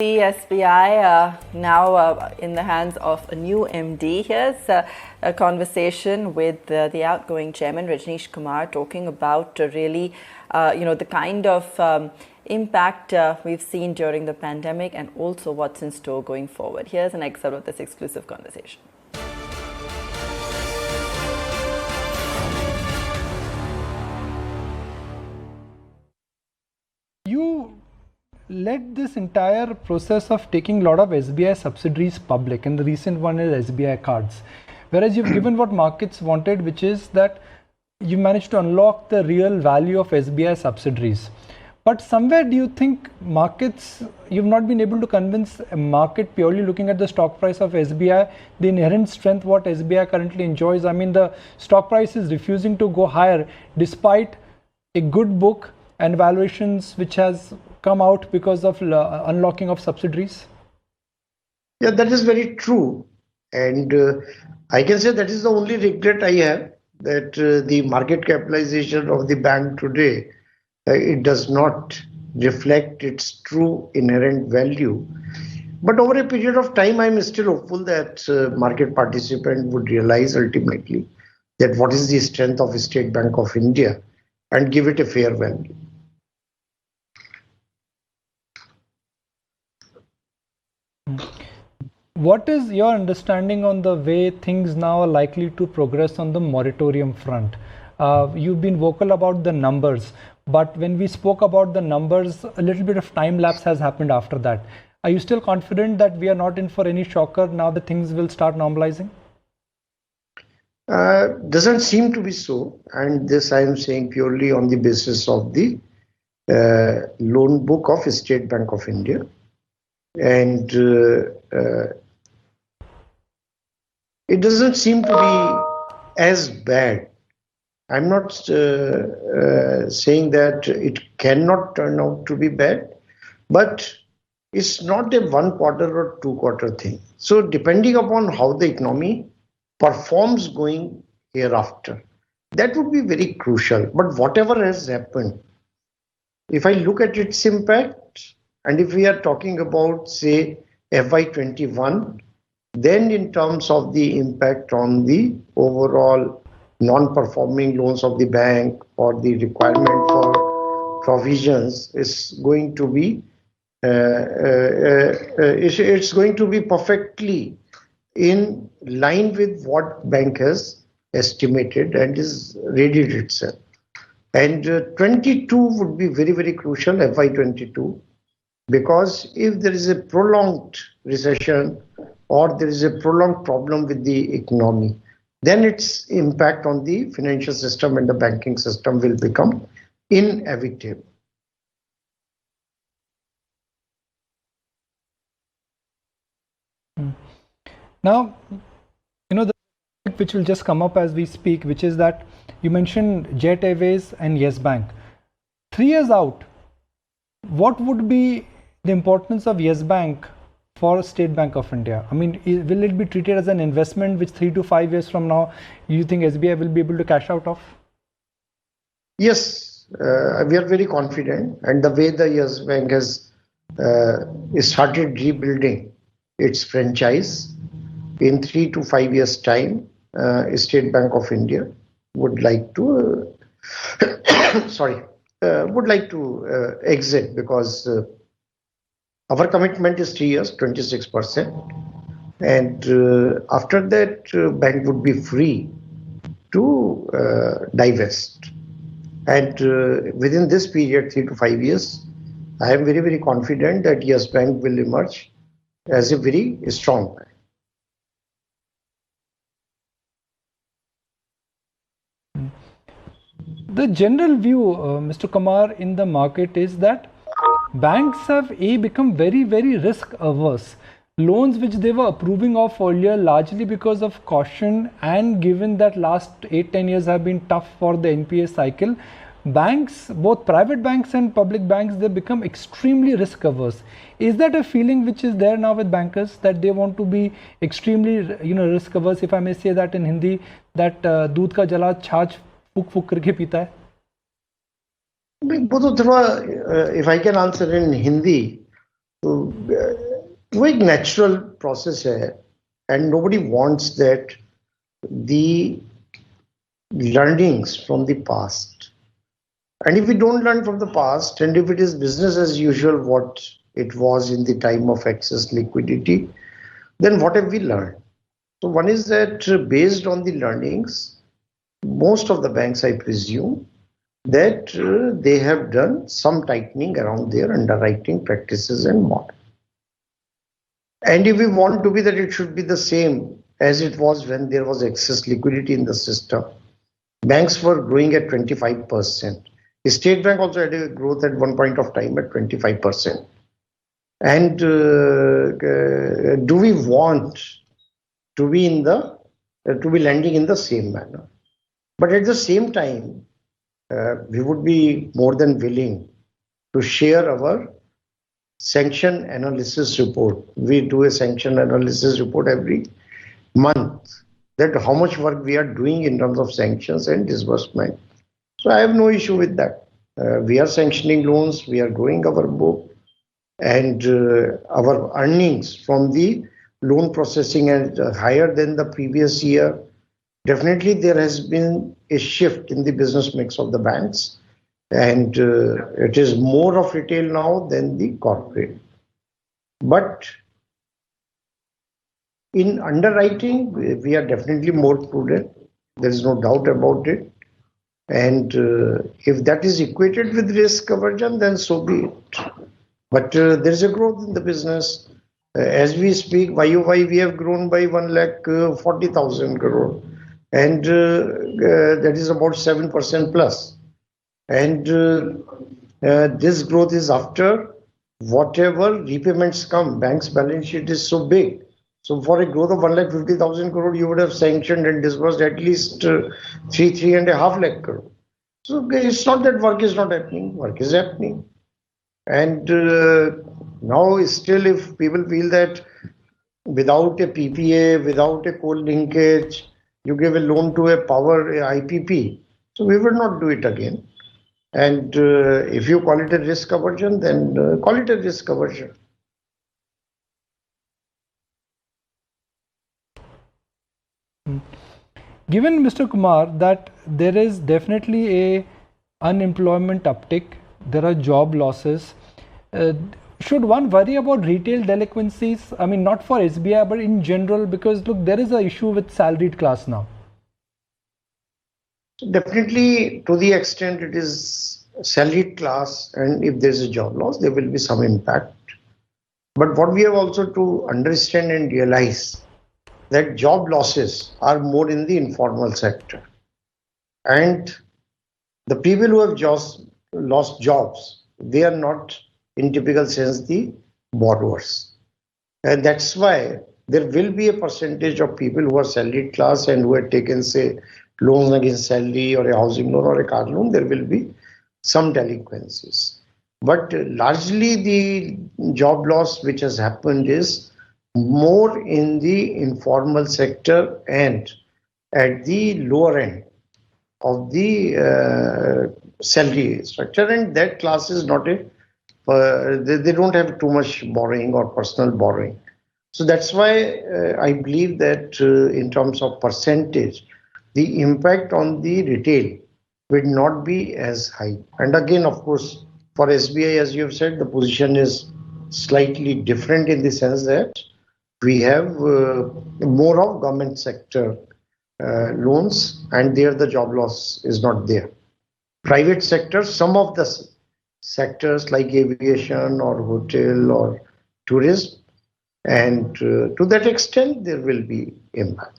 The SBI now in the hands of a new MD. Here's a conversation with the outgoing chairman Rajneesh Kumar talking about really, the kind of impact we've seen during the pandemic and also what's in store going forward. Here's an excerpt of this exclusive conversation. You led this entire process of taking a lot of SBI subsidiaries public, and the recent one is SBI Cards. Whereas you've given what markets wanted, which is that you managed to unlock the real value of SBI subsidiaries. But somewhere do you think markets, you've not been able to convince a market purely looking at the stock price of SBI, the inherent strength what SBI currently enjoys? I mean, the stock price is refusing to go higher despite a good book and valuations which has come out because of unlocking of subsidiaries? Yeah, that is very true. And I can say that is the only regret I have, that the market capitalization of the bank today, it does not reflect its true inherent value. But over a period of time, I'm still hopeful that market participant would realize ultimately that what is the strength of State Bank of India and give it a fair value. What is your understanding on the way things now are likely to progress on the moratorium front? You've been vocal about the numbers, but when we spoke about the numbers, a little bit of time lapse has happened after that. Are you still confident that we are not in for any shocker now that things will start normalizing? Doesn't seem to be so, and this I am saying purely on the basis of the loan book of State Bank of India. And it doesn't seem to be as bad. I'm not saying that it cannot turn out to be bad, but it's not a 1 quarter or 2 quarter thing. So depending upon how the economy performs going hereafter, that would be very crucial. But whatever has happened, if I look at its impact, and if we are talking about, say, FY21, then in terms of the impact on the overall non-performing loans of the bank or the requirement for provisions is going to be it's going to be perfectly in line with what bank has estimated and is readied itself. And 22 would be very, very crucial, FY22, because if there is a prolonged recession or there is a prolonged problem with the economy, then its impact on the financial system and the banking system will become inevitable. Now, the which will just come up as we speak, which is that you mentioned Jet Airways and Yes Bank. 3 years out, what would be the importance of Yes Bank for State Bank of India? I mean, will it be treated as an investment which 3 to 5 years from now, you think SBI will be able to cash out of? Yes, we are very confident. And the way the Yes Bank has started rebuilding its franchise, in 3 to 5 years' time, State Bank of India would like to, exit, because our commitment is 3 years, 26%. And after that, bank would be free to divest. And within this period, 3 to 5 years, I am very, very confident that Yes Bank will emerge as a very strong bank. The general view, Mr. Kumar, in the market is that banks have become very, very risk averse. Loans which they were approving of earlier largely because of caution, and given that last 8-10 years have been tough for the NPA cycle, banks, both private banks and public banks, they become extremely risk averse. Is that a feeling which is there now with bankers, that they want to be extremely risk averse, if I may say that in Hindi, that दूध का जला छाछ फूक फूक करके पीता है? If I can answer in Hindi, वो एक natural process है, and nobody wants that the learnings from the past. And if we don't learn from the past, and if it is business as usual, what it was in the time of excess liquidity, then what have we learned? So one is that based on the learnings, most of the banks, I presume, that they have done some tightening around their underwriting practices and model. And if we want to be that it should be the same as it was when there was excess liquidity in the system, banks were growing at 25%. State Bank also had a growth at one point of time at 25%. And do we want to be lending in the same manner? But at the same time, we would be more than willing to share our sanction analysis report. We do a sanction analysis report every month, that how much work we are doing in terms of sanctions and disbursement. So I have no issue with that. We are sanctioning loans, we are growing our book, and our earnings from the loan processing are higher than the previous year. Definitely there has been a shift in the business mix of the banks, and it is more of retail now than the corporate. But in underwriting, we are definitely more prudent. There is no doubt about it. And if that is equated with risk aversion, then so be it. But there is a growth in the business. As we speak, YOY, we have grown by 1,40,000 crore. And that is about 7% plus. And this growth is after whatever repayments come. Bank's balance sheet is so big. So for a growth of 1,50,000 crore, you would have sanctioned and disbursed at least 3.5 lakh crore. So it's not that work is not happening. Work is happening. And now still, if people feel that without a PPA, without a coal linkage, you give a loan to a power IPP, so we will not do it again. And if you call it a risk aversion, then call it a risk aversion. Given, Mr. Kumar, that there is definitely a unemployment uptick, there are job losses, should one worry about retail delinquencies? I mean, not for SBI, but in general, because look, there is an issue with salaried class now. Definitely, to the extent it is salaried class, and if there is a job loss, there will be some impact. But what we have also to understand and realize that job losses are more in the informal sector. And the people who have just lost jobs, they are not in typical sense the borrowers. And that's why there will be a percentage of people who are salaried class and who have taken, say, loans against salary or a housing loan or a car loan, there will be some delinquencies. But largely the job loss which has happened is more in the informal sector and at the lower end of the salary structure, and that class is not a they don't have too much borrowing or personal borrowing. So that's why I believe that in terms of percentage, the impact on the retail will not be as high. And again, of course, for SBI, as you have said, the position is slightly different in the sense that we have more of government sector loans, and there the job loss is not there. Private sector, some of the sectors like aviation or hotel or tourism, and to that extent there will be impact.